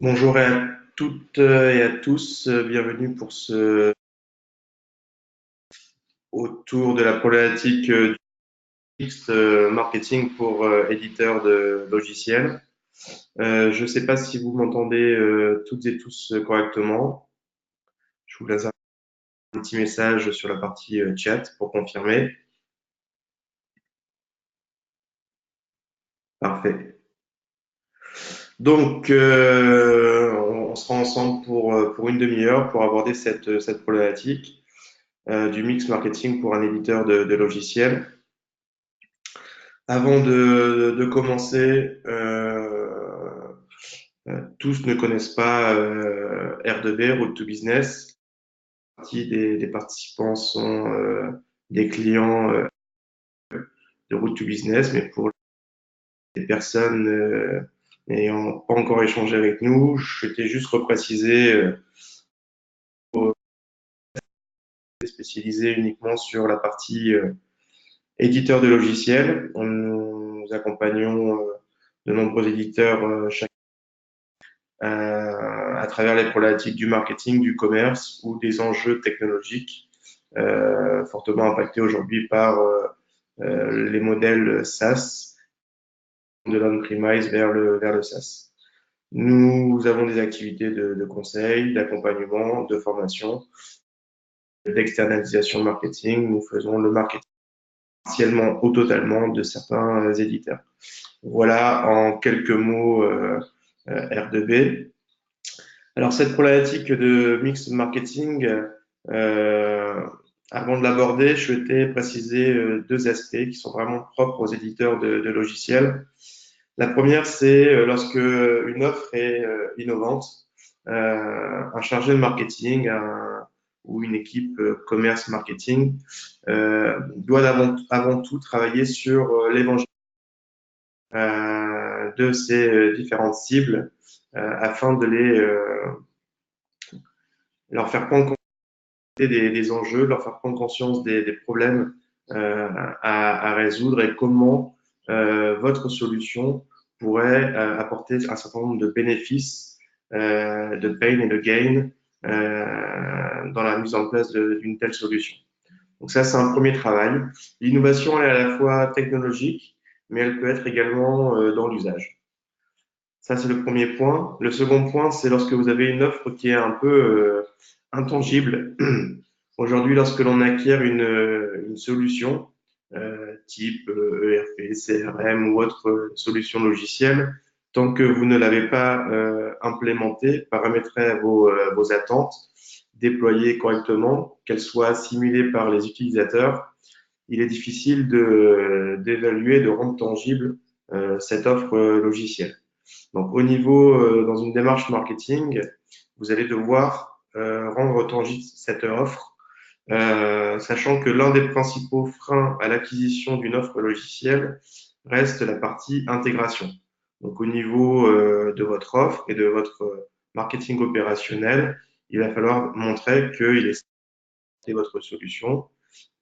Bonjour à toutes et à tous, bienvenue pour ce autour de la problématique du mixed marketing pour éditeurs de logiciels. Je ne sais pas si vous m'entendez toutes et tous correctement. Je vous laisse un petit message sur la partie chat pour confirmer. Parfait. Donc, on sera ensemble pour une demi-heure pour aborder cette problématique du mix marketing pour un éditeur de logiciels. Avant de commencer, tous ne connaissent pas R2B, Road to Business. Partie des participants sont des clients de Road to Business, mais pour les personnes n'ayant pas encore échangé avec nous, je souhaitais juste repréciser spécialisé uniquement sur la partie éditeur de logiciels. Nous accompagnons de nombreux éditeurs chaque à travers les problématiques du marketing, du commerce ou des enjeux technologiques fortement impactés aujourd'hui par les modèles SaaS, de l'on-premise vers le SaaS. Nous avons des activités de conseil, d'accompagnement, de formation, d'externalisation marketing. Nous faisons le marketing partiellement ou totalement de certains éditeurs. Voilà en quelques mots R2B. Alors, cette problématique de mix marketing, euh, avant de l'aborder, je souhaitais préciser deux aspects qui sont vraiment propres aux éditeurs de logiciels. La première, c'est lorsque une offre est innovante, un chargé de marketing ou une équipe commerce marketing doit avant tout travailler sur l'évangile de ces différentes cibles afin de leur faire prendre des enjeux, leur faire prendre conscience des problèmes à résoudre et comment votre solution pourrait apporter un certain nombre de bénéfices, de pain et de gain dans la mise en place d'une telle solution. Donc ça, c'est un premier travail. L'innovation, elle est à la fois technologique, mais elle peut être également dans l'usage. Ça, c'est le premier point. Le second point, c'est lorsque vous avez une offre qui est un peu intangible. Aujourd'hui, lorsque l'on acquiert une solution type ERP, CRM ou autre solution logicielle, tant que vous ne l'avez pas implémentée, paramétrée à vos attentes, déployée correctement, qu'elle soit assimilée par les utilisateurs, il est difficile d'évaluer, de rendre tangible cette offre logicielle. Donc, au niveau, dans une démarche marketing, vous allez devoir rendre tangible cette offre, sachant que l'un des principaux freins à l'acquisition d'une offre logicielle reste la partie intégration. Donc, au niveau de votre offre et de votre marketing opérationnel, il va falloir montrer qu'il est votre solution,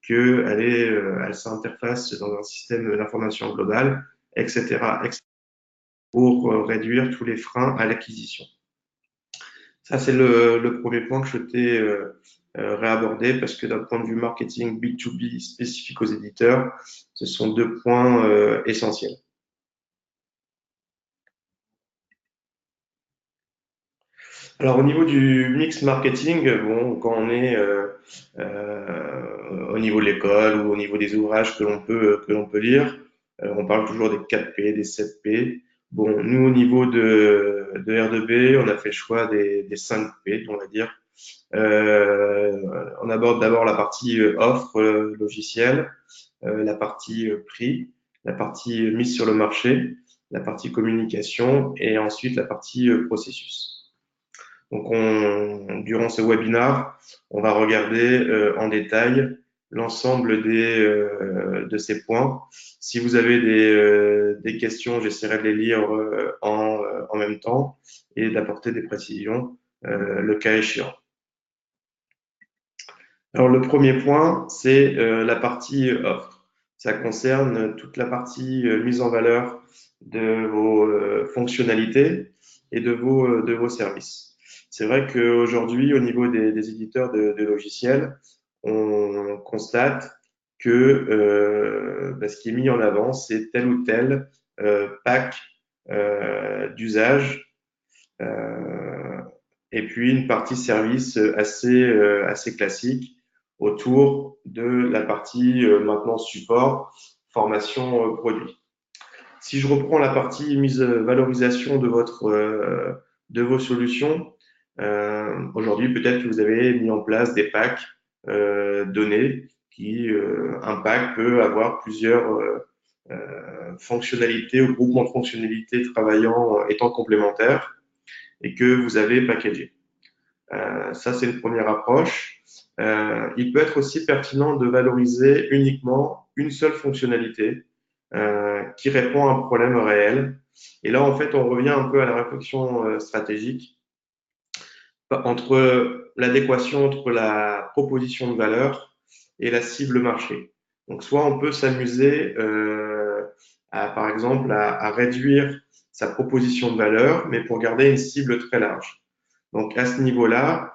elle s'interface dans un système d'information global, etc., etc., pour réduire tous les freins à l'acquisition. Ça, c'est le premier point que je t'ai réabordé parce que d'un point de vue marketing B2B spécifique aux éditeurs, ce sont deux points essentiels. Alors, au niveau du mix marketing, bon, quand on est au niveau de l'école ou au niveau des ouvrages que l'on peut lire, on parle toujours des 4P, des 7P. Bon, nous, au niveau de R2B, on a fait le choix des 5P, on va dire. On aborde d'abord la partie offre logicielle, la partie prix, la partie mise sur le marché, la partie communication et ensuite la partie processus. Donc, durant ce webinaire, on va regarder en détail l'ensemble de ces points. Si vous avez des questions, j'essaierai de les lire en même temps et d'apporter des précisions le cas échéant. Alors, le premier point, c'est la partie offre. Ça concerne toute la partie mise en valeur de vos fonctionnalités et de vos services. C'est vrai qu'aujourd'hui, au niveau des éditeurs de logiciels, on constate que ce qui est mis en avant, c'est tel ou tel pack d'usage euh, et puis une partie service assez classique autour de la partie maintenance support, formation produit. Si je reprends la partie mise valorisation de vos solutions, aujourd'hui peut-être que vous avez mis en place des packs donnés qui un pack peut avoir plusieurs fonctionnalités ou groupements de fonctionnalités travaillant étant complémentaires et que vous avez packagé. Ça, c'est une première approche. Il peut être aussi pertinent de valoriser uniquement une seule fonctionnalité qui répond à un problème réel. Et là, en fait, on revient un peu à la réflexion stratégique entre l'adéquation entre la proposition de valeur et la cible marché. Donc, soit on peut s'amuser par exemple, à réduire sa proposition de valeur, mais pour garder une cible très large. Donc, à ce niveau-là,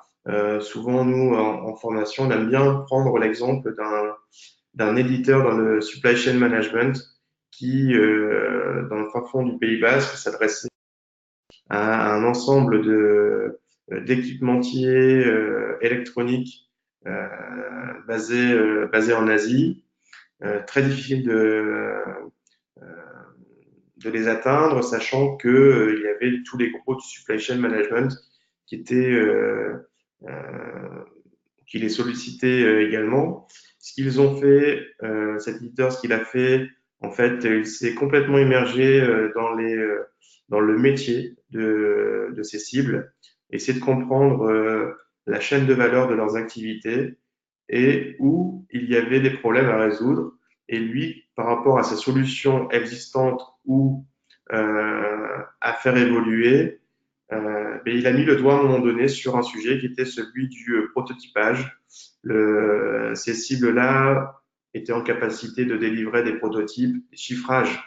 souvent, nous, en formation, on aime bien prendre l'exemple d'un éditeur dans le supply chain management qui, dans le fin fond du Pays Basque, s'adressait à un ensemble d'équipementiers électroniques basés en Asie. Très difficile de les atteindre, sachant que il y avait tous les gros du supply chain management qui étaient qui les sollicitaient également. Ce qu'ils ont fait, cet éditeur, ce qu'il a fait, en fait, il s'est complètement immergé dans le métier de ces cibles, essayer de comprendre la chaîne de valeur de leurs activités et où il y avait des problèmes à résoudre. Et lui, par rapport à sa solution existante ou à faire évoluer, mais il a mis le doigt à un moment donné sur un sujet qui était celui du prototypage. Ces cibles-là étaient en capacité de délivrer des prototypes, des chiffrages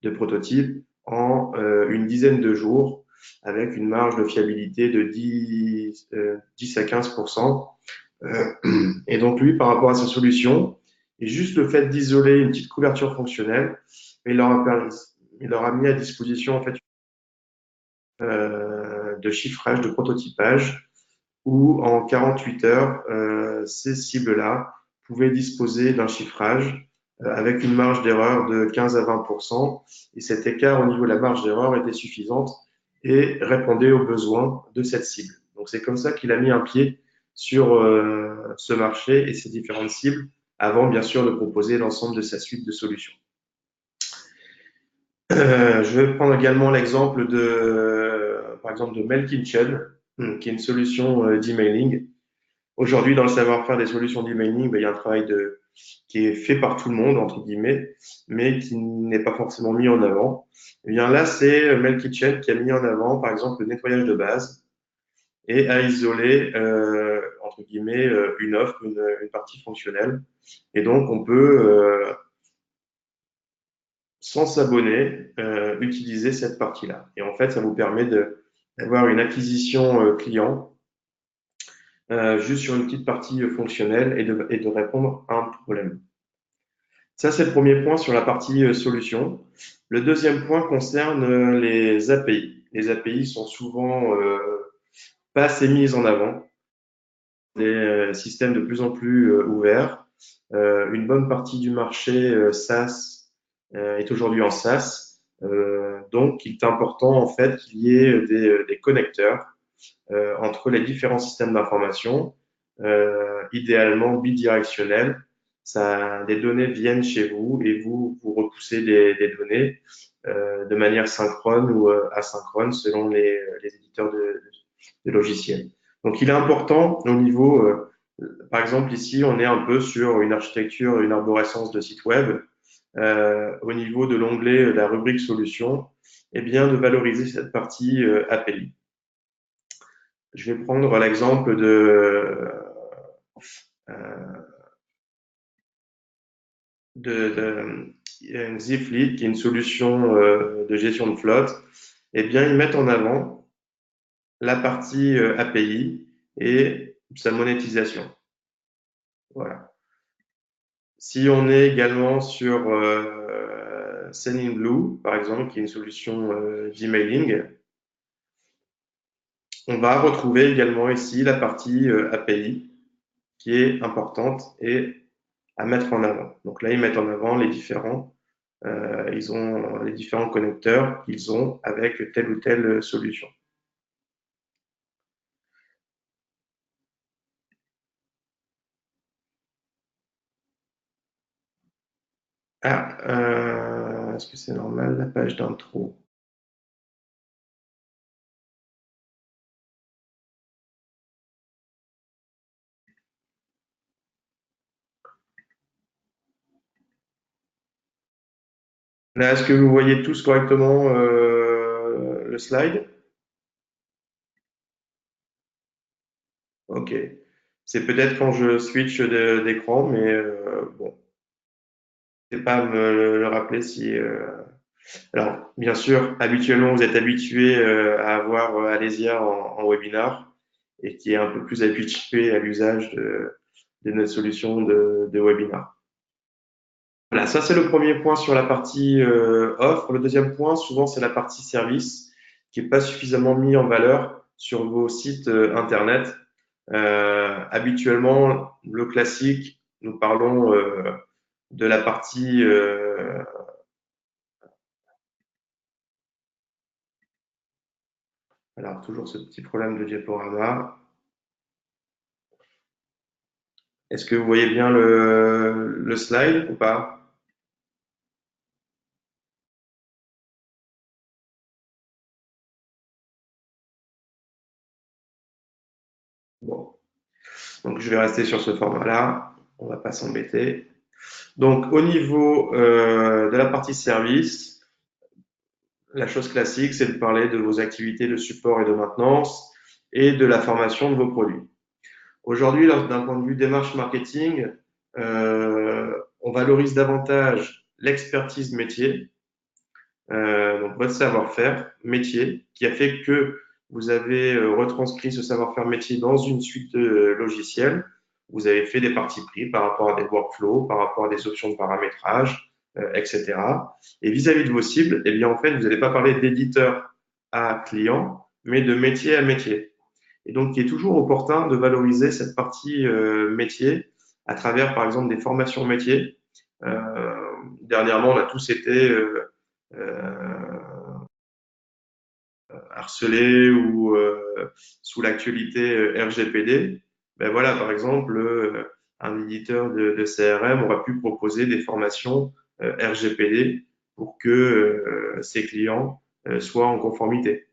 de prototypes en une dizaine de jours avec une marge de fiabilité de 10 à 15%. Et donc lui, par rapport à sa solution, et juste le fait d'isoler une petite couverture fonctionnelle, il leur a mis à disposition en fait de chiffrage, de prototypage, où en 48 heures, ces cibles-là pouvaient disposer d'un chiffrage avec une marge d'erreur de 15 à 20%. Et cet écart au niveau de la marge d'erreur était suffisante et répondait aux besoins de cette cible. Donc c'est comme ça qu'il a mis un pied sur ce marché et ces différentes cibles, avant bien sûr de proposer l'ensemble de sa suite de solutions. Je vais prendre également l'exemple par exemple, de MailKitchen, qui est une solution d'emailing. Aujourd'hui, dans le savoir-faire des solutions d'emailing, il y a un travail qui est fait par tout le monde, entre guillemets, mais qui n'est pas forcément mis en avant. Et bien là, c'est MailKitchen qui a mis en avant, par exemple, le nettoyage de base et a isolé, entre guillemets, une offre, une partie fonctionnelle. Et donc, on peut, sans s'abonner, utiliser cette partie-là. Et en fait, ça vous permet d'avoir une acquisition client juste sur une petite partie fonctionnelle et de répondre à un problème. Ça, c'est le premier point sur la partie solution. Le deuxième point concerne les API. Les API sont souvent pas assez mises en avant. Des systèmes de plus en plus ouverts. Une bonne partie du marché SaaS est aujourd'hui en SaaS. Donc, il est important en fait qu'il y ait des connecteurs entre les différents systèmes d'information, idéalement bidirectionnels. Les données viennent chez vous et vous repoussez des données de manière synchrone ou asynchrone selon les éditeurs de logiciels. Donc, il est important au niveau, par exemple, ici, on est un peu sur une architecture, une arborescence de site web. Au niveau de l'onglet de la rubrique solutions, eh bien, de valoriser cette partie API. Je vais prendre l'exemple de Zipfleet, qui est une solution de gestion de flotte. Eh bien, ils mettent en avant la partie API et sa monétisation. Voilà. Si on est également sur Sendinblue, par exemple, qui est une solution d'emailing, on va retrouver également ici la partie API qui est importante et à mettre en avant. Donc là, ils mettent en avant ils ont les différents connecteurs qu'ils ont avec telle ou telle solution. Ah, est-ce que c'est normal la page d'intro? Là, est-ce que vous voyez tous correctement le slide? Ok. C'est peut-être quand je switch d'écran, mais bon, n'hésitez pas à me le rappeler si. Alors, bien sûr, habituellement, vous êtes habitué à avoir Alésia en webinar et qui est un peu plus habitué à l'usage de notre solution de webinar. Voilà, ça c'est le premier point sur la partie offre. Le deuxième point, souvent, c'est la partie service qui n'est pas suffisamment mis en valeur sur vos sites internet. Habituellement, le classique, nous parlons de la partie. Alors, toujours ce petit problème de diaporama. Est-ce que vous voyez bien le slide ou pas? Bon, donc je vais rester sur ce format-là. On va pas s'embêter. Donc, au niveau de la partie service, la chose classique, c'est de parler de vos activités de support et de maintenance et de la formation de vos produits. Aujourd'hui, d'un point de vue démarche marketing, on valorise davantage l'expertise métier, donc votre savoir-faire métier, qui a fait que vous avez retranscrit ce savoir-faire métier dans une suite de logiciels. Vous avez fait des parties pris par rapport à des workflows, par rapport à des options de paramétrage, etc. Et vis-à-vis de vos cibles, eh bien, en fait, vous n'allez pas parler d'éditeur à client, mais de métier à métier. Et donc, il est toujours opportun de valoriser cette partie métier à travers, par exemple, des formations métiers. Euh, Dernièrement, on a tous été euh, harcelés ou sous l'actualité RGPD. Ben voilà, par exemple, un éditeur de CRM aurait pu proposer des formations RGPD pour que ses clients soient en conformité.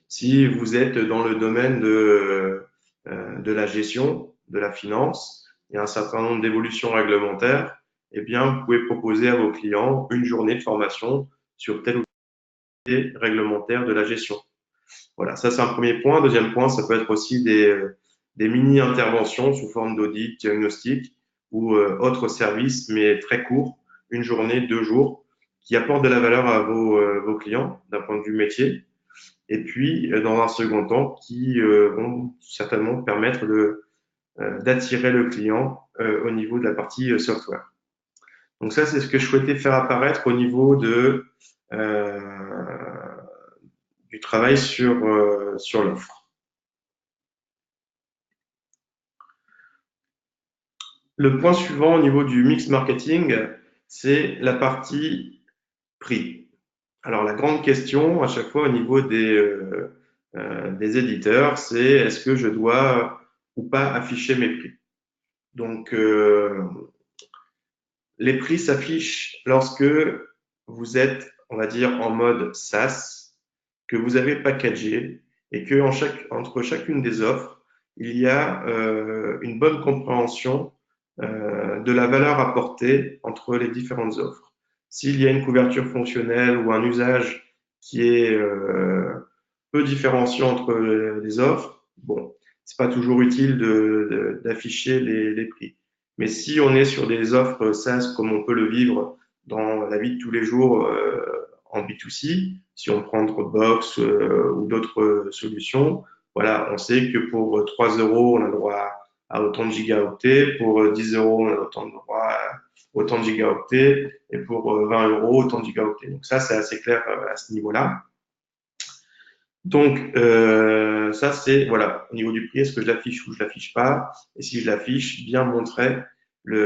Si vous êtes dans le domaine de la gestion, de la finance, il y a un certain nombre d'évolutions réglementaires, eh bien, vous pouvez proposer à vos clients une journée de formation sur telle ou telle réglementaire de la gestion. Voilà, ça c'est un premier point. Deuxième point, ça peut être aussi des mini-interventions sous forme d'audit, diagnostic ou autres services, mais très courts, une journée, 2 jours, qui apportent de la valeur à vos clients d'un point de vue métier et puis dans un second temps qui vont certainement permettre d'attirer le client au niveau de la partie software. Donc ça, c'est ce que je souhaitais faire apparaître au niveau euh, du travail sur l'offre. Le point suivant au niveau du mix marketing, c'est la partie prix. Alors la grande question à chaque fois au niveau des éditeurs, c'est est-ce que je dois ou pas afficher mes prix. Donc, les prix s'affichent lorsque vous êtes, on va dire, en mode SaaS, que vous avez packagé et que entre chacune des offres, il y a une bonne compréhension de la valeur apportée entre les différentes offres. S'il y a une couverture fonctionnelle ou un usage qui est peu différencié entre les offres, bon, c'est pas toujours utile d'afficher les prix. Mais si on est sur des offres SaaS comme on peut le vivre dans la vie de tous les jours en B2C. Si on prend Dropbox ou d'autres solutions, voilà, on sait que pour 3 euros, on a le droit à autant de gigaoctets, pour 10 euros, on a autant de droit à autant de gigaoctets, et pour 20 euros, autant de gigaoctets. Donc ça, c'est assez clair à ce niveau-là. Donc, ça, c'est, voilà, au niveau du prix, est-ce que je l'affiche ou je l'affiche pas? Et si je l'affiche, bien montrer les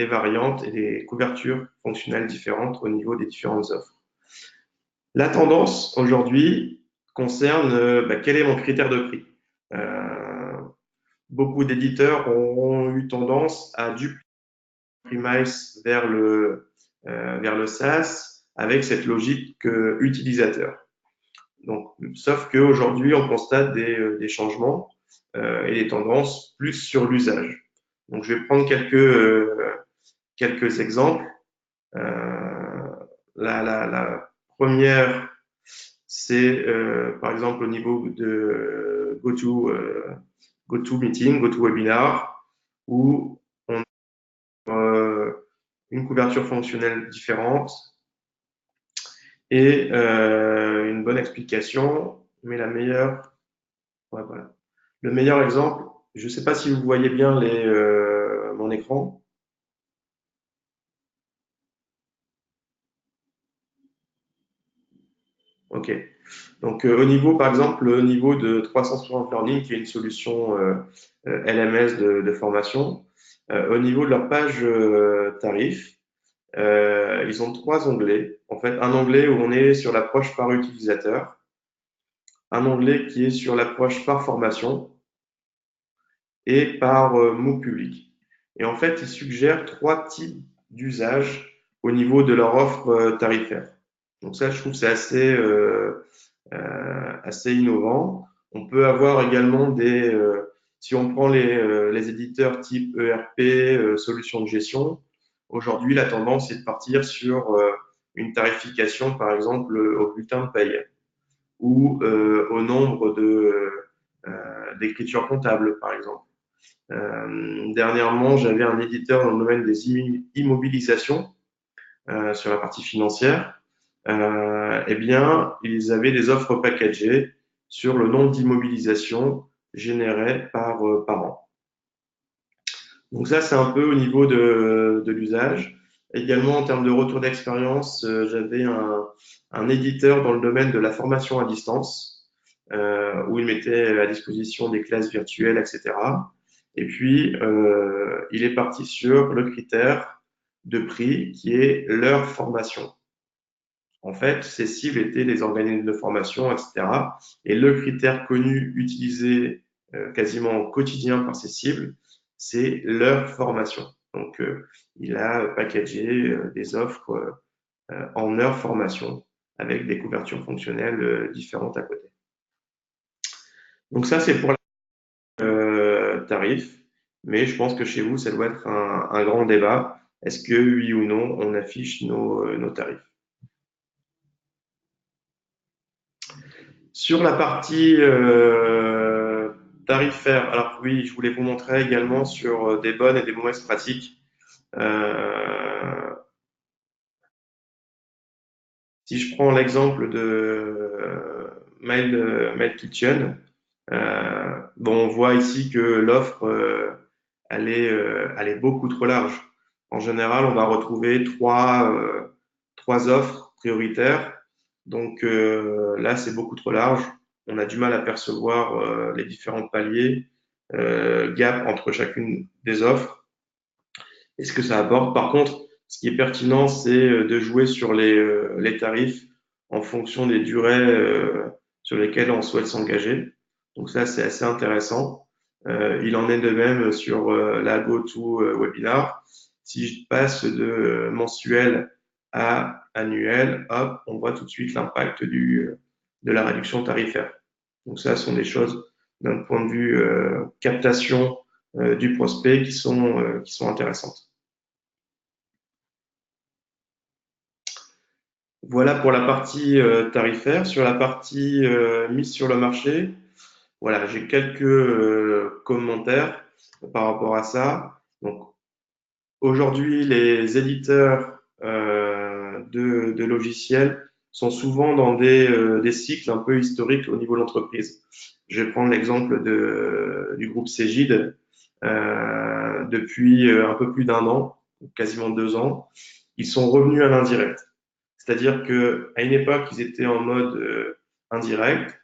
variantes et les couvertures fonctionnelles différentes au niveau des différentes offres. La tendance aujourd'hui concerne quel est mon critère de prix. Beaucoup d'éditeurs ont eu tendance à dupliquer Premise vers le SaaS avec cette logique utilisateur. Donc, sauf qu'aujourd'hui, on constate des changements et des tendances plus sur l'usage. Donc, je vais prendre quelques exemples. La première, c'est par exemple au niveau de GoToMeeting, GoToWebinar, où on a une couverture fonctionnelle différente et une bonne explication, mais la meilleure, ouais, voilà. Le meilleur exemple, je ne sais pas si vous voyez bien mon écran. Ok. Donc, au niveau, par exemple, au niveau de 360 Learning, qui est une solution LMS de formation, au niveau de leur page tarif, ils ont trois onglets. En fait, un onglet où on est sur l'approche par utilisateur, un onglet qui est sur l'approche par formation et par mot public. Et en fait, ils suggèrent trois types d'usages au niveau de leur offre tarifaire. Donc ça, je trouve que c'est assez innovant. On peut avoir également si on prend les éditeurs type ERP, solutions de gestion, aujourd'hui, la tendance est de partir sur une tarification, par exemple, au bulletin de paye ou au nombre d'écritures comptables, par exemple. Dernièrement, j'avais un éditeur dans le domaine des immobilisations sur la partie financière. Eh bien, ils avaient des offres packagées sur le nombre d'immobilisations générées par an. Donc ça, c'est un peu au niveau de l'usage. Également, en termes de retour d'expérience, j'avais un éditeur dans le domaine de la formation à distance, où il mettait à disposition des classes virtuelles, etc. Et puis, il est parti sur le critère de prix qui est leur formation. En fait, ces cibles étaient les organismes de formation, etc. Et le critère connu, utilisé quasiment au quotidien par ces cibles, c'est leur formation. Donc, il a packagé des offres en heure formation avec des couvertures fonctionnelles différentes à côté. Donc ça, c'est pour le tarif, mais je pense que chez vous, ça doit être un grand débat. Est-ce que oui ou non, on affiche nos tarifs? Sur la partie tarifaire, alors oui, je voulais vous montrer également sur des bonnes et des mauvaises pratiques. Euh, Si je prends l'exemple de Mail Kitchen, bon, on voit ici que l'offre, elle est beaucoup trop large. En général, on va retrouver trois offres prioritaires. Donc là, c'est beaucoup trop large. On a du mal à percevoir les différents paliers, gap entre chacune des offres et ce que ça apporte. Par contre, ce qui est pertinent, c'est de jouer sur les tarifs en fonction des durées sur lesquelles on souhaite s'engager. Donc ça, c'est assez intéressant. Il en est de même sur la GoToWebinar. Si je passe de mensuel à annuel, hop, on voit tout de suite l'impact de la réduction tarifaire. Donc ça, ce sont des choses d'un point de vue captation du prospect qui sont intéressantes. Voilà pour la partie tarifaire. Sur la partie mise sur le marché, voilà, j'ai quelques commentaires par rapport à ça. Donc, aujourd'hui, les éditeurs de logiciels sont souvent dans des cycles un peu historiques au niveau de l'entreprise. Je vais prendre l'exemple du groupe Cégide. Depuis un peu plus d'un an, quasiment 2 ans, ils sont revenus à l'indirect. C'est-à-dire qu'à une époque, ils étaient en mode indirect.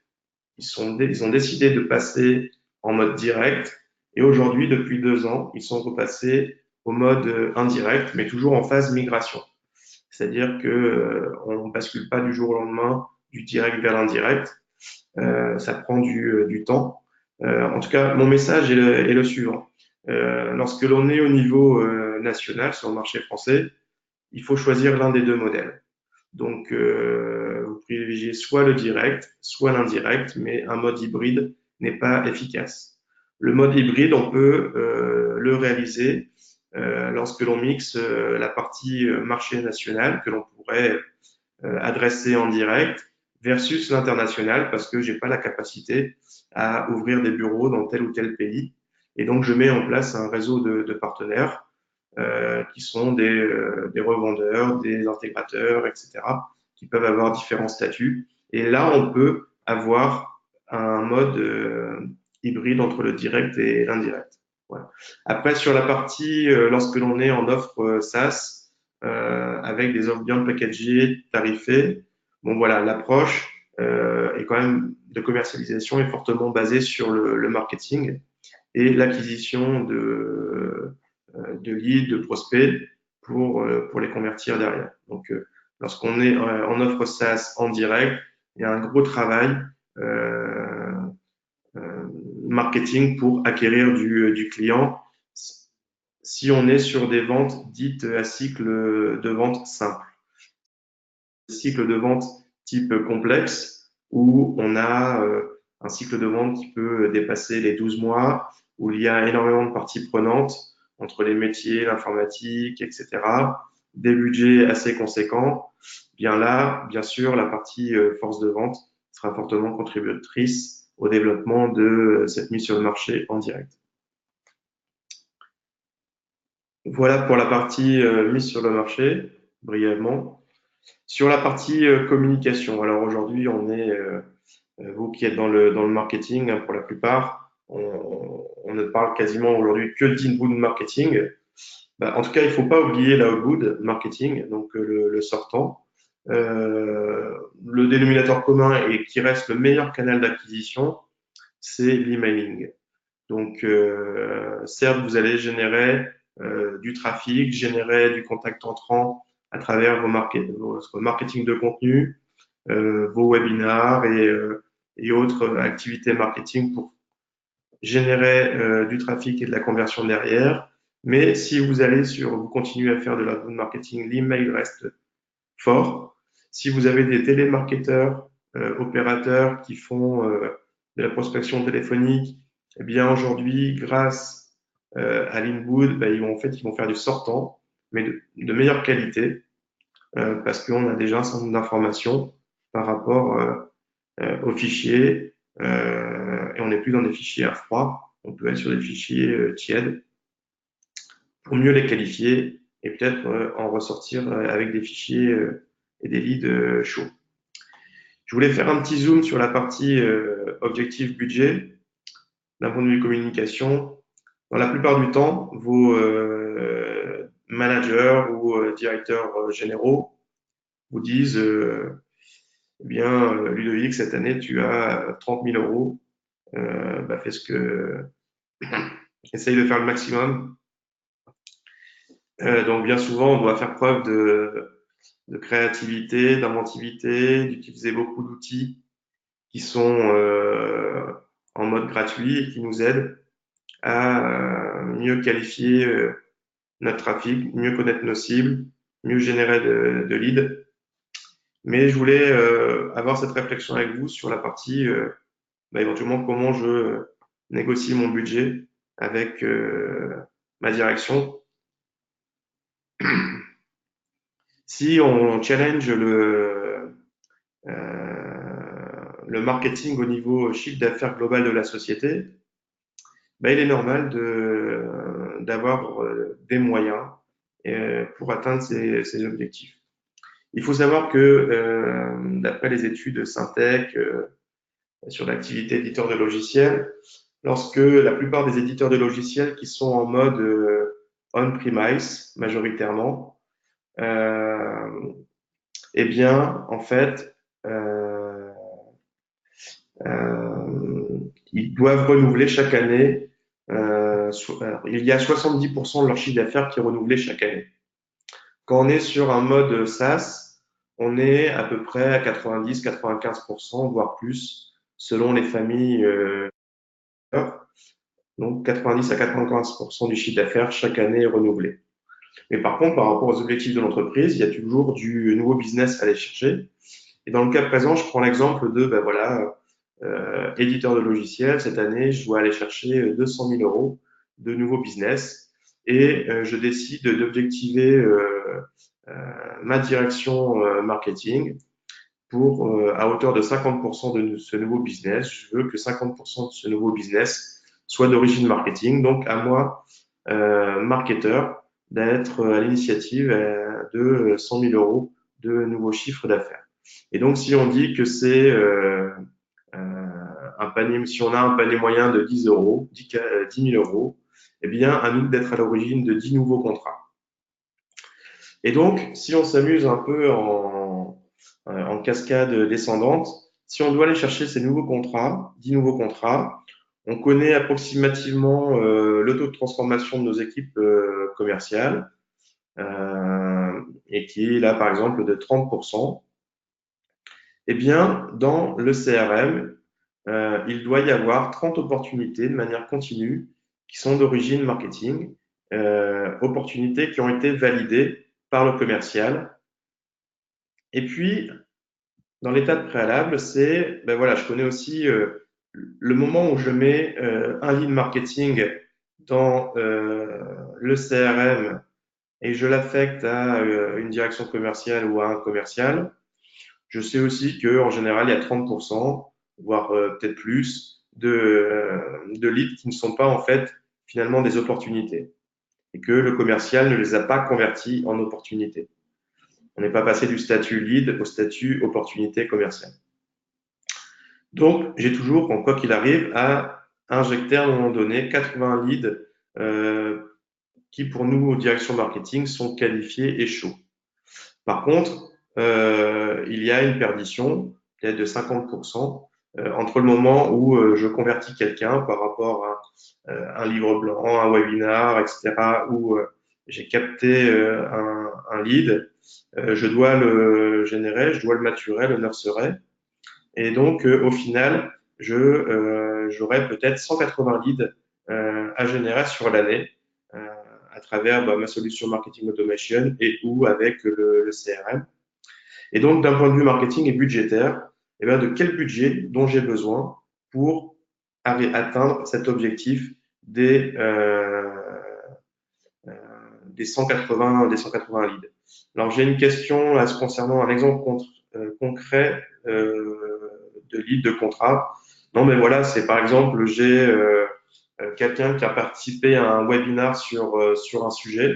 Ils ont décidé de passer en mode direct. Et aujourd'hui, depuis 2 ans, ils sont repassés au mode indirect, mais toujours en phase migration. C'est-à-dire que on bascule pas du jour au lendemain du direct vers l'indirect. Ça prend du temps. En tout cas, mon message est le suivant. Lorsque l'on est au niveau national sur le marché français, il faut choisir l'un des deux modèles. Donc, vous privilégiez soit le direct, soit l'indirect, mais un mode hybride n'est pas efficace. Le mode hybride, on peut le réaliser lorsque l'on mixe la partie marché national que l'on pourrait adresser en direct versus l'international parce que j'ai pas la capacité à ouvrir des bureaux dans tel ou tel pays. Et donc, je mets en place un réseau de partenaires qui sont des revendeurs, des intégrateurs, etc., qui peuvent avoir différents statuts. Et là, on peut avoir un mode hybride entre le direct et l'indirect. Voilà. Après, sur la partie, lorsque l'on est en offre SaaS, avec des offres bien packagées, tarifées, bon voilà, l'approche est quand même de commercialisation est fortement basée sur le marketing et l'acquisition de leads, de prospects pour les convertir derrière. Donc, lorsqu'on est en offre SaaS en direct, il y a un gros travail euh, marketing pour acquérir du client si on est sur des ventes dites à cycle de vente simple. Cycle de vente type complexe où on a un cycle de vente qui peut dépasser les 12 mois, où il y a énormément de parties prenantes entre les métiers, l'informatique, etc., des budgets assez conséquents. Bien là, bien sûr, la partie force de vente sera fortement contributrice au développement de cette mise sur le marché en direct. Voilà pour la partie mise sur le marché, brièvement. Sur la partie communication, alors aujourd'hui, on est, vous qui êtes dans le marketing, hein, pour la plupart, on ne parle quasiment aujourd'hui que d'inbound marketing. Bah, en tout cas, il ne faut pas oublier l'outbound marketing, donc le sortant. Le dénominateur commun et qui reste le meilleur canal d'acquisition, c'est l'emailing. Donc, certes, vous allez générer du trafic, générer du contact entrant à travers votre marketing de contenu, vos webinars et autres activités marketing pour générer du trafic et de la conversion derrière. Mais si vous continuez à faire de l'outbound marketing, l'email reste fort. Si vous avez des télémarketeurs, opérateurs qui font de la prospection téléphonique, eh bien aujourd'hui, grâce à l'inbound, ben, ils vont faire du sortant, mais de meilleure qualité, parce qu'on a déjà un certain nombre d'informations par rapport aux fichiers, et on n'est plus dans des fichiers à froid, on peut être sur des fichiers tièdes pour mieux les qualifier et peut-être en ressortir avec des fichiers et des leads chauds. Je voulais faire un petit zoom sur la partie objectif budget d'un point de vue communication. Dans la plupart du temps, vos managers ou directeurs généraux vous disent eh bien, Ludovic, cette année, tu as 30 000 euros. Bah, fais ce que. Essaye de faire le maximum. Donc, bien souvent, on doit faire preuve de créativité, d'inventivité, d'utiliser beaucoup d'outils qui sont en mode gratuit et qui nous aident à mieux qualifier notre trafic, mieux connaître nos cibles, mieux générer de leads. Mais je voulais avoir cette réflexion avec vous sur la partie bah, éventuellement comment je négocie mon budget avec ma direction. Si on challenge le marketing au niveau chiffre d'affaires global de la société, ben, il est normal d'avoir des moyens pour atteindre ces objectifs. Il faut savoir que, d'après les études Syntec sur l'activité éditeur de logiciels, lorsque la plupart des éditeurs de logiciels qui sont en mode on-premise majoritairement, euh, eh bien, en fait, euh, euh, ils doivent renouveler chaque année. Alors, il y a 70% de leur chiffre d'affaires qui est renouvelé chaque année. Quand on est sur un mode SaaS, on est à peu près à 90-95%, voire plus, selon les familles. Donc 90 à 95% du chiffre d'affaires chaque année est renouvelé. Mais par contre, par rapport aux objectifs de l'entreprise, il y a toujours du nouveau business à aller chercher. Et dans le cas présent, je prends l'exemple de, ben voilà, éditeur de logiciels. Cette année, je dois aller chercher 200 000 euros de nouveaux business et je décide d'objectiver euh, ma direction marketing pour, à hauteur de 50% de ce nouveau business. Je veux que 50% de ce nouveau business soit d'origine marketing. Donc, à moi, marketeur, d'être à l'initiative de 100 000 euros de nouveaux chiffres d'affaires. Et donc, si on dit que c'est un panier, si on a un panier moyen de 10 euros, 10 000 euros, eh bien, à nous d'être à l'origine de 10 nouveaux contrats. Et donc, si on s'amuse un peu en cascade descendante, si on doit aller chercher ces nouveaux contrats, 10 nouveaux contrats, on connaît approximativement le taux de transformation de nos équipes commerciales, et qui est là, par exemple, de 30%. Eh bien, dans le CRM, il doit y avoir 30 opportunités de manière continue qui sont d'origine marketing, opportunités qui ont été validées par le commercial. Et puis, dans l'étape préalable, c'est, ben voilà, je connais aussi le moment où je mets un lead marketing dans le CRM et je l'affecte à une direction commerciale ou à un commercial. Je sais aussi qu'en général, il y a 30%, voire peut-être plus, de leads qui ne sont pas en fait finalement des opportunités et que le commercial ne les a pas convertis en opportunités. On n'est pas passé du statut lead au statut opportunité commerciale. Donc, j'ai toujours, quoi qu'il arrive, à injecter à un moment donné 80 leads qui, pour nous, direction marketing, sont qualifiés et chauds. Par contre, il y a une perdition, peut-être de 50%, entre le moment où je convertis quelqu'un par rapport à un livre blanc, un webinar, etc., où j'ai capté un lead, je dois le générer, je dois le maturer, le nurserer. Et donc, au final, j'aurai peut-être 180 leads à générer sur l'année euh, à travers ma solution marketing automation et ou avec le CRM. Et donc, d'un point de vue marketing et budgétaire, eh bien, de quel budget dont j'ai besoin pour atteindre cet objectif des, euh, euh, des 180 leads. Alors, j'ai une question là, concernant un exemple concret de lead de contrat. Non, mais voilà, c'est par exemple, j'ai quelqu'un qui a participé à un webinar sur un sujet.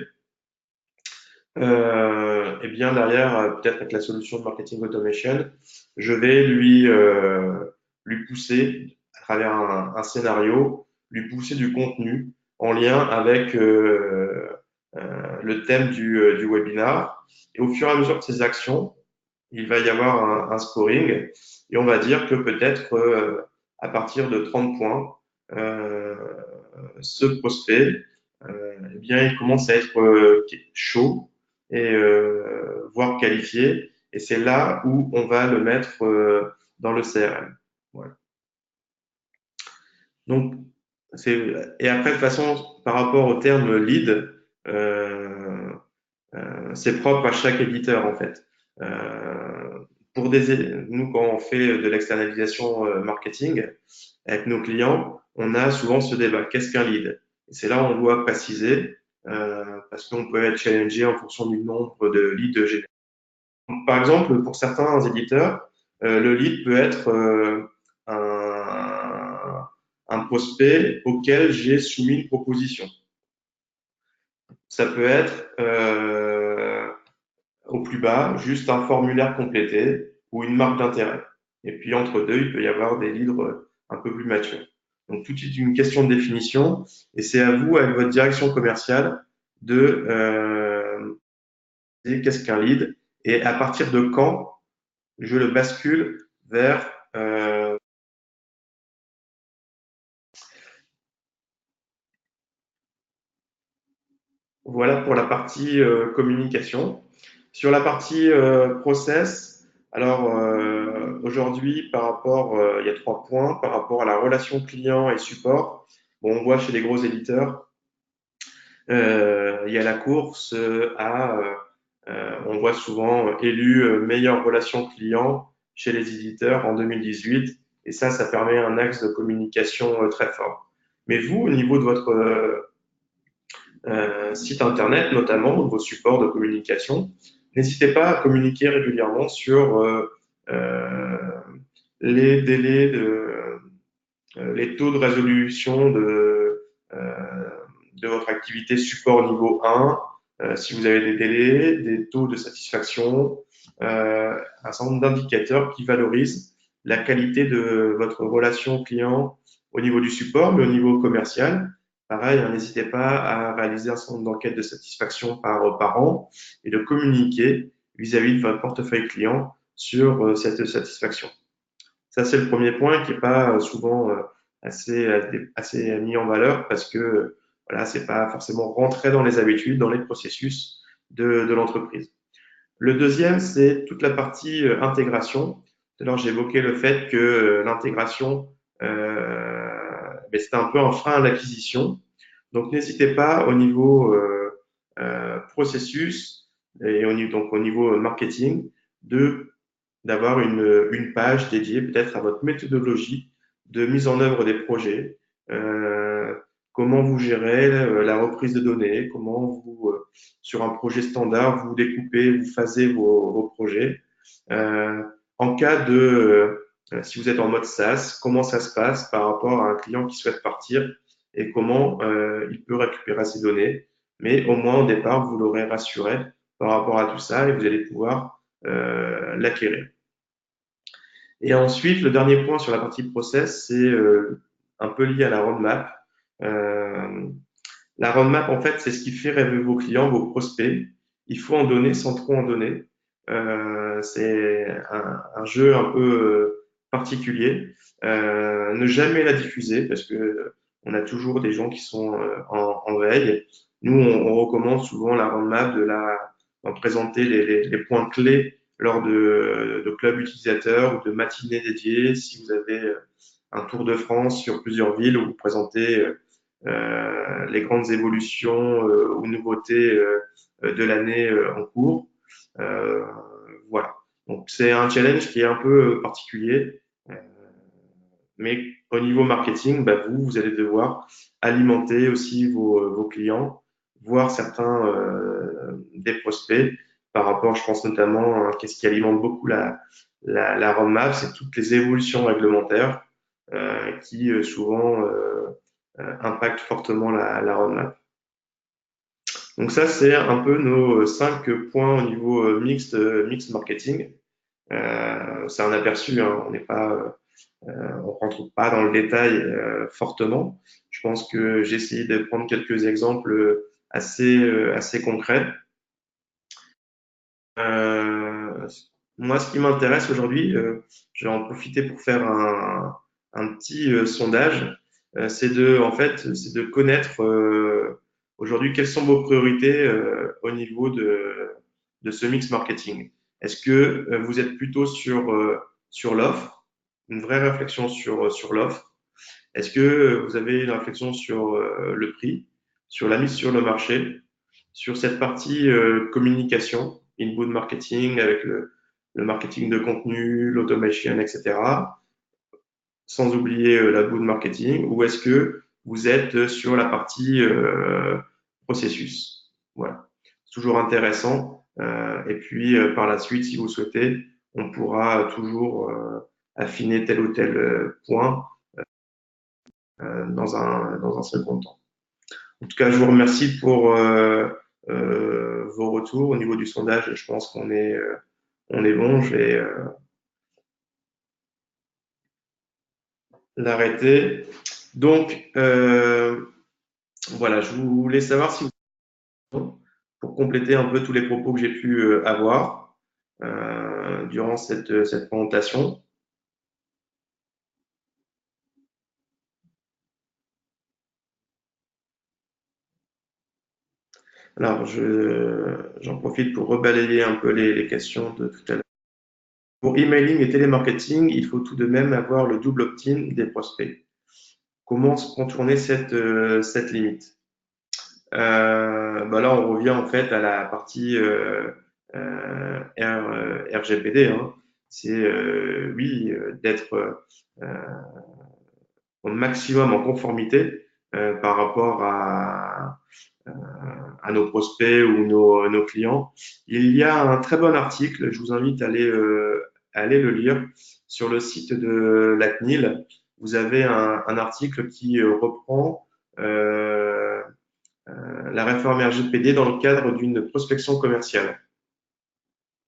Et bien derrière, peut-être avec la solution de marketing automation, je vais lui pousser à travers un scénario, lui pousser du contenu en lien avec le thème du webinar. Et au fur et à mesure de ces actions, il va y avoir un scoring et on va dire que peut-être à partir de 30 points, euh, ce prospect, eh bien, il commence à être chaud et voire qualifié. Et c'est là où on va le mettre dans le CRM. Voilà. Donc, et après, de toute façon, par rapport au terme lead, euh, c'est propre à chaque éditeur en fait. Euh, nous, quand on fait de l'externalisation marketing avec nos clients, on a souvent ce débat. Qu'est-ce qu'un lead? Et c'est là où on doit préciser parce qu'on peut être challengé en fonction du nombre de leads générés. Par exemple, pour certains éditeurs, le lead peut être un prospect auquel j'ai soumis une proposition. Ça peut être plus bas, juste un formulaire complété ou une marque d'intérêt. Et puis entre deux, il peut y avoir des livres un peu plus matures. Donc tout est une question de définition et c'est à vous, avec votre direction commerciale, de qu'est-ce qu'un lead et à partir de quand je le bascule vers voilà pour la partie communication. Sur la partie process, alors aujourd'hui, par rapport, il y a 3 points par rapport à la relation client et support. Bon, on voit chez les gros éditeurs, il y a la course on voit souvent élu meilleure relation client chez les éditeurs en 2018, et ça permet un axe de communication très fort. Mais vous, au niveau de votre site internet, notamment, de vos supports de communication, n'hésitez pas à communiquer régulièrement sur euh, les délais les taux de résolution de votre activité support niveau 1, si vous avez des délais, des taux de satisfaction, un certain nombre d'indicateurs qui valorisent la qualité de votre relation client au niveau du support, mais au niveau commercial. Pareil, n'hésitez pas à réaliser un certain nombre d'enquêtes de satisfaction par an et de communiquer vis-à-vis de votre portefeuille client sur cette satisfaction. Ça, c'est le premier point qui n'est pas souvent assez mis en valeur parce que voilà, c'est pas forcément rentré dans les habitudes, dans les processus de l'entreprise. Le deuxième, c'est toute la partie intégration. Tout à l'heure, j'ai évoqué le fait que l'intégration, c'était un peu un frein à l'acquisition. Donc, n'hésitez pas au niveau processus et donc au niveau marketing de d'avoir une page dédiée peut-être à votre méthodologie de mise en œuvre des projets, comment vous gérez la reprise de données, comment vous, sur un projet standard, vous découpez, vous phasez vos projets. Euh, en cas si vous êtes en mode SaaS, comment ça se passe par rapport à un client qui souhaite partir et comment il peut récupérer ces données. Mais au moins, au départ, vous l'aurez rassuré par rapport à tout ça et vous allez pouvoir l'acquérir. Et ensuite, le dernier point sur la partie process, c'est un peu lié à la roadmap. Euh, la roadmap, en fait, c'est ce qui fait rêver vos clients, vos prospects. Il faut en donner sans trop en donner. C'est un jeu un peu particulier. Ne jamais la diffuser parce que on a toujours des gens qui sont en veille. Nous, on recommande souvent la roadmap d'en présenter les points clés lors de clubs utilisateurs ou de matinées dédiées. Si vous avez un tour de France sur plusieurs villes où vous présentez les grandes évolutions ou nouveautés de l'année en cours. Euh, voilà. Donc c'est un challenge qui est un peu particulier, euh, mais au niveau marketing, bah, vous allez devoir alimenter aussi vos clients, voir certains des prospects par rapport, je pense notamment, qu'est-ce qui alimente beaucoup la roadmap, c'est toutes les évolutions réglementaires qui souvent impactent fortement la roadmap. Donc ça, c'est un peu nos 5 points au niveau mix marketing. C'est un aperçu, hein, on rentre pas dans le détail fortement. Je pense que j'ai essayé de prendre quelques exemples assez concrets. Euh, Moi, ce qui m'intéresse aujourd'hui, je vais en profiter pour faire un petit sondage. En fait, c'est de connaître aujourd'hui quelles sont vos priorités au niveau de ce mix marketing. Est-ce que vous êtes plutôt sur l'offre, une vraie réflexion sur l'offre? Est-ce que vous avez une réflexion sur le prix, sur la mise sur le marché, sur cette partie communication, inbound marketing avec le marketing de contenu, l'automation, etc., sans oublier l'outbound marketing, ou est-ce que vous êtes sur la partie processus? Voilà, c'est toujours intéressant. Et puis par la suite, si vous souhaitez, on pourra toujours affiner tel ou tel point dans un second temps. En tout cas, je vous remercie pour vos retours. Au niveau du sondage, je pense on est bon. Je vais l'arrêter. Donc, voilà, je voulais savoir si vous, pour compléter un peu tous les propos que j'ai pu avoir durant cette présentation. Alors, j'en profite pour rebalayer un peu les questions de tout à l'heure. Pour emailing et télémarketing, il faut tout de même avoir le double opt-in des prospects. Comment contourner cette limite? Bah là, on revient en fait à la partie RGPD, hein. C'est oui, d'être au maximum en conformité par rapport à nos prospects ou nos clients. Il y a un très bon article, je vous invite à aller le lire sur le site de la CNIL. Vous avez un article qui reprend la réforme RGPD dans le cadre d'une prospection commerciale.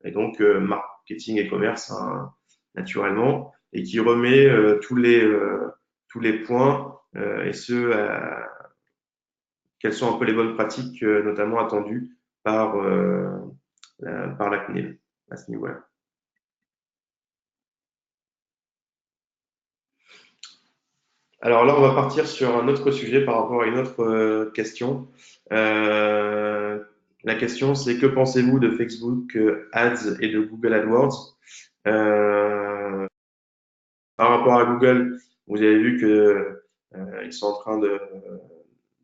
Et donc, marketing et commerce, hein, naturellement, et qui remet tous les points et quelles sont un peu les bonnes pratiques, notamment attendues par, par la CNIL à ce niveau-là. Alors là, on va partir sur un autre sujet par rapport à une autre question. Euh, la question, c'est que pensez-vous de Facebook Ads et de Google AdWords? Par rapport à Google, vous avez vu que ils sont en train de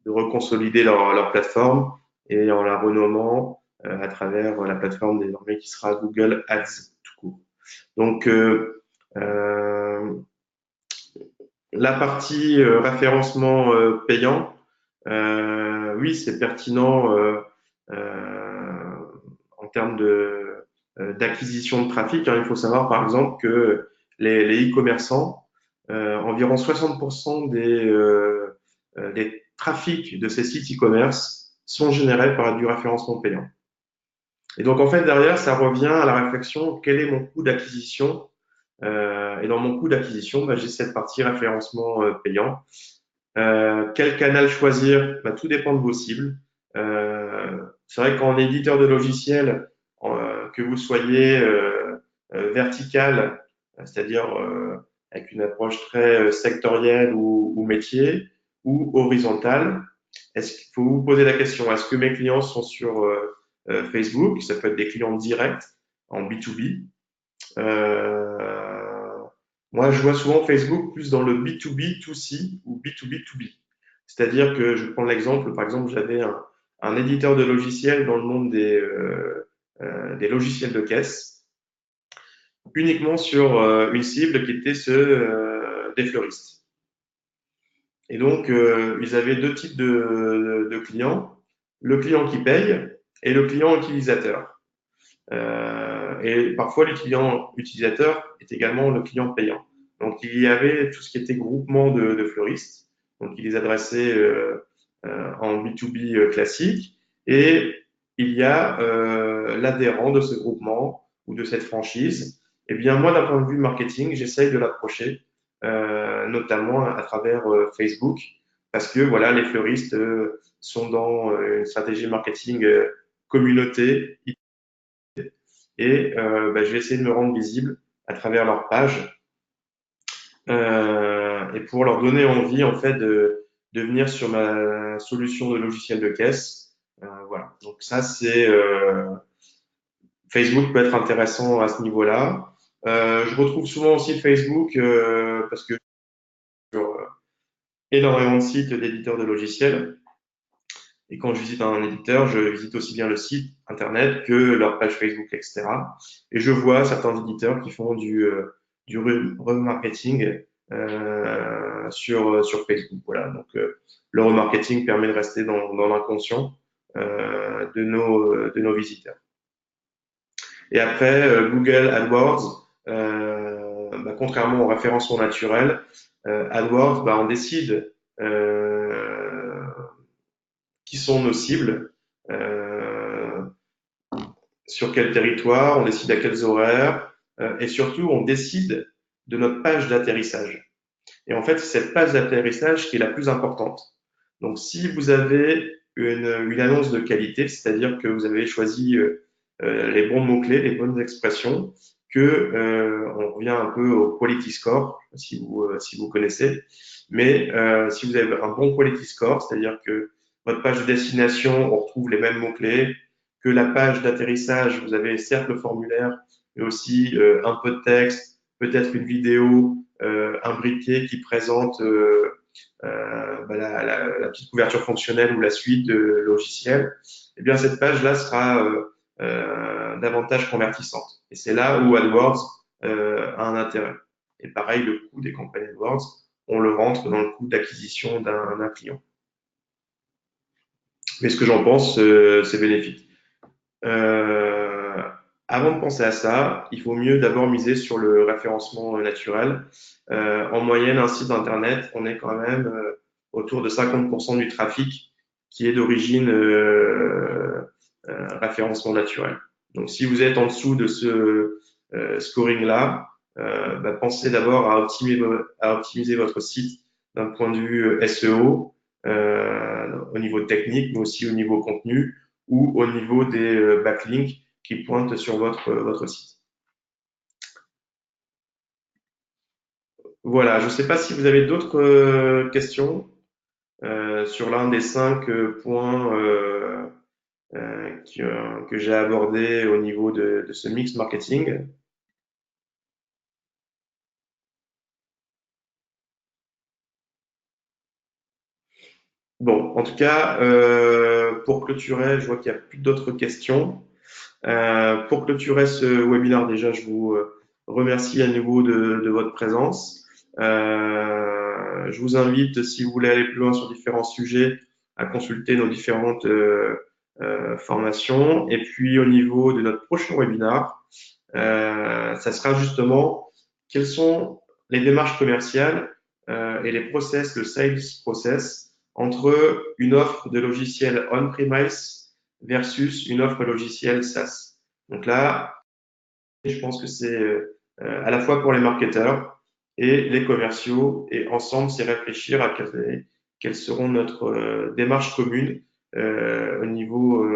reconsolider leur plateforme et en la renommant à travers la plateforme désormais qui sera Google Ads tout court. Donc, euh, la partie référencement payant, oui, c'est pertinent en termes d'acquisition de trafic, hein. Il faut savoir par exemple que les e-commerçants, environ 60% des trafics de ces sites e-commerce sont générés par du référencement payant. Et donc en fait derrière, ça revient à la réflexion, quel est mon coût d'acquisition? Et dans mon coût d'acquisition, bah, j'ai cette partie référencement payant. Quel canal choisir? Bah, tout dépend de vos cibles. C'est vrai qu'en éditeur de logiciel, que vous soyez vertical, c'est-à-dire avec une approche très sectorielle ou métier, ou horizontale, est-ce qu'il faut vous poser la question, est-ce que mes clients sont sur Facebook? Ça peut être des clients directs en B2B. Euh, Moi, je vois souvent Facebook plus dans le B2B2C ou B2B2B. C'est-à-dire que je prends l'exemple, par exemple, j'avais un éditeur de logiciels dans le monde des logiciels de caisse, uniquement sur une cible qui était des fleuristes. Et donc, ils avaient deux types de clients, le client qui paye et le client utilisateur. Et parfois, le client utilisateur est également le client payant. Donc, il y avait tout ce qui était groupement de fleuristes. Donc, il les adressait en B2B classique. Et il y a l'adhérent de ce groupement ou de cette franchise. Eh bien, moi, d'un point de vue marketing, j'essaye de l'approcher, notamment à travers Facebook, parce que voilà, les fleuristes sont dans une stratégie marketing communauté et bah, je vais essayer de me rendre visible à travers leur page et pour leur donner envie en fait de venir sur ma solution de logiciel de caisse. Voilà. Donc ça c'est Facebook peut être intéressant à ce niveau-là. Je retrouve souvent aussi Facebook parce que sur énormément de sites d'éditeurs de logiciels. Et quand je visite un éditeur, je visite aussi bien le site internet que leur page Facebook, etc. Et je vois certains éditeurs qui font du remarketing sur Facebook. Voilà. Donc, le remarketing permet de rester dans l'inconscient de nos visiteurs. Et après, Google AdWords, bah, contrairement au référencement naturel, AdWords, bah, on décide qui sont nos cibles. sur quel territoire, on décide à quels horaires, et surtout, on décide de notre page d'atterrissage. Et en fait, c'est cette page d'atterrissage qui est la plus importante. Donc, si vous avez une annonce de qualité, c'est-à-dire que vous avez choisi les bons mots-clés, les bonnes expressions, que on revient un peu au quality score, si vous connaissez. Mais si vous avez un bon quality score, c'est-à-dire que votre page de destination, on retrouve les mêmes mots-clés, que la page d'atterrissage, vous avez certes le formulaire, mais aussi un peu de texte, peut-être une vidéo, un briquet qui présente la petite couverture fonctionnelle ou la suite de logiciels, eh bien cette page-là sera davantage convertissante. Et c'est là où AdWords a un intérêt. Et pareil, le coût des campagnes AdWords, on le rentre dans le coût d'acquisition d'un client. Mais ce que j'en pense, c'est bénéfique. Euh, Avant de penser à ça, il vaut mieux d'abord miser sur le référencement naturel. En moyenne, un site internet, on est quand même autour de 50% du trafic qui est d'origine référencement naturel. Donc, si vous êtes en dessous de ce scoring-là, pensez d'abord à optimiser votre site d'un point de vue SEO, au niveau technique, mais aussi au niveau contenu ou au niveau des backlinks qui pointent sur votre site. Voilà, je ne sais pas si vous avez d'autres questions sur l'un des 5 points que j'ai abordés au niveau de ce mix marketing. Bon, en tout cas, pour clôturer, je vois qu'il n'y a plus d'autres questions. Pour clôturer ce webinaire, déjà, je vous remercie à nouveau de votre présence. Je vous invite, si vous voulez aller plus loin sur différents sujets, à consulter nos différentes formations. Et puis, au niveau de notre prochain webinaire, ça sera justement quelles sont les démarches commerciales et les process, le sales process, entre une offre de logiciel on-premise versus une offre logicielle SaaS. Donc là, je pense que c'est à la fois pour les marketeurs et les commerciaux, et ensemble, c'est réfléchir à quelles seront notre démarche commune au niveau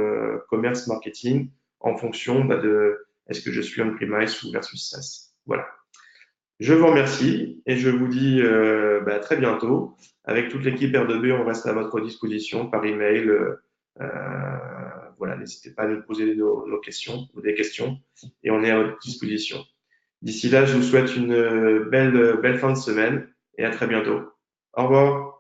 commerce marketing en fonction de est-ce que je suis on-premise ou versus SaaS. Voilà. Je vous remercie et je vous dis à très bientôt. Avec toute l'équipe R2B, on reste à votre disposition par email. Voilà, n'hésitez pas à nous poser nos questions ou des questions et on est à votre disposition. D'ici là, je vous souhaite une belle fin de semaine et à très bientôt. Au revoir.